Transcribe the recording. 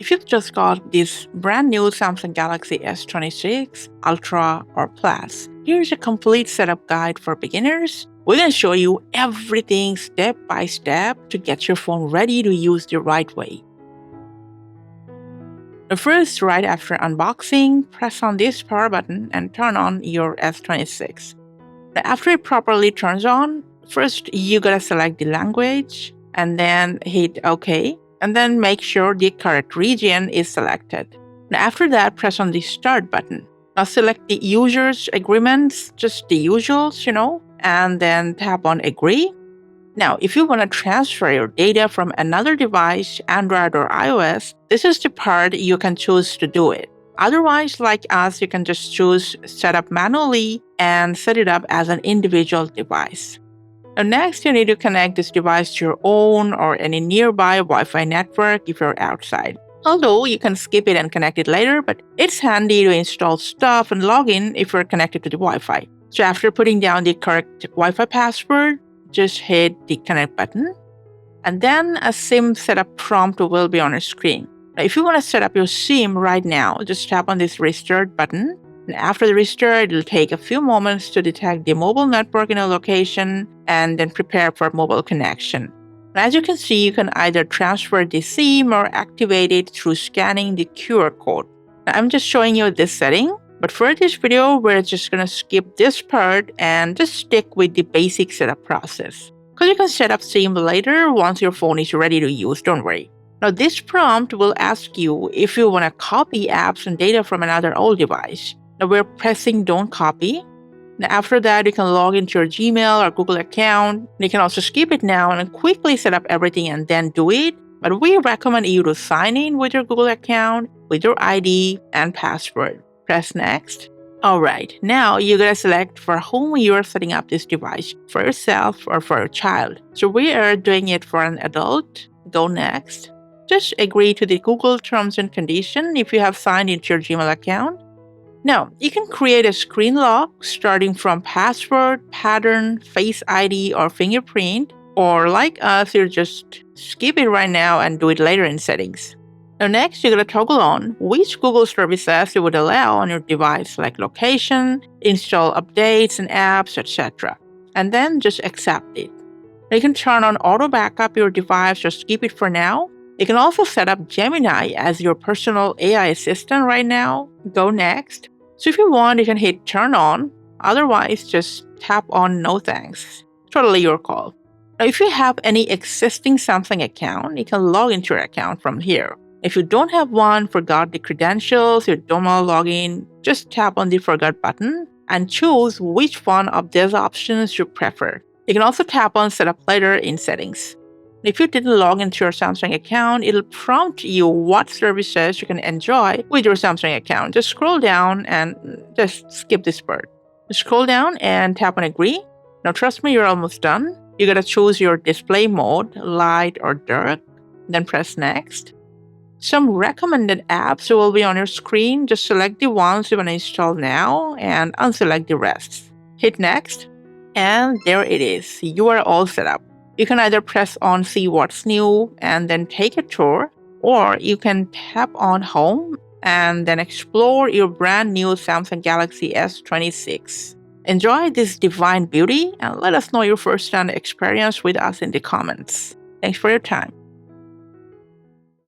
if you've just got this brand new Samsung Galaxy S26 Ultra or Plus, here's a complete setup guide for beginners. We're going to show you everything step by step to get your phone ready to use the right way. Now first, right after unboxing, press on this power button and turn on your S26. Now after it properly turns on, first you gotta select the language and then hit OK. And then make sure the correct region is selected. Now after that, press on the Start button. Now select the user's agreements, just the usuals, and then tap on Agree. Now, if you want to transfer your data from another device, Android or iOS, this is the part you can choose to do it. Otherwise, like us, you can just choose Set up manually and set it up as an individual device. Now next, you need to connect this device to your own or any nearby Wi-Fi network if you're outside. Although you can skip it and connect it later, but it's handy to install stuff and log in if you're connected to the Wi-Fi. So after putting down the correct Wi-Fi password, just hit the Connect button. And then a SIM setup prompt will be on your screen. Now, if you want to set up your SIM right now, just tap on this Restart button. And after the restart, it'll take a few moments to detect the mobile network in a location and then prepare for mobile connection. And as you can see, you can either transfer the SIM or activate it through scanning the QR code. Now, I'm just showing you this setting, but for this video, we're just going to skip this part and just stick with the basic setup process. Because you can set up SIM later once your phone is ready to use, don't worry. Now, this prompt will ask you if you want to copy apps and data from another old device. Now we're pressing Don't Copy. Now after that, you can log into your Gmail or Google account. You can also skip it now and quickly set up everything and then do it. But we recommend you to sign in with your Google account, with your ID and password. Press Next. Alright, now you gotta select for whom you are setting up this device, for yourself or for your child. So we are doing it for an adult. Go Next. Just agree to the Google terms and conditions if you have signed into your Gmail account. Now, you can create a screen lock starting from password, pattern, Face ID, or fingerprint, or like us, you just skip it right now and do it later in settings. Now next, you're going to toggle on which Google services you would allow on your device, like location, install updates and apps, etc. And then just accept it. Now, you can turn on auto backup your device or skip it for now. You can also set up Gemini as your personal AI assistant right now. Go Next. So if you want, you can hit Turn On. Otherwise, just tap on No Thanks. Totally your call. Now, if you have any existing Samsung account, you can log into your account from here. If you don't have one, forgot the credentials, you don't want to log in, just tap on the Forgot button and choose which one of these options you prefer. You can also tap on Set up later in settings. If you didn't log into your Samsung account, it'll prompt you what services you can enjoy with your Samsung account. Just scroll down and just skip this part. Scroll down and tap on Agree. Now trust me, you're almost done. You gotta choose your display mode, light or dark, then press Next. Some recommended apps will be on your screen. Just select the ones you want to install now and unselect the rest. Hit Next, and there it is. You are all set up. You can either press on See What's New and then take a tour, or you can tap on Home and then explore your brand new Samsung Galaxy S26. Enjoy this divine beauty and let us know your first-hand experience with us in the comments. Thanks for your time.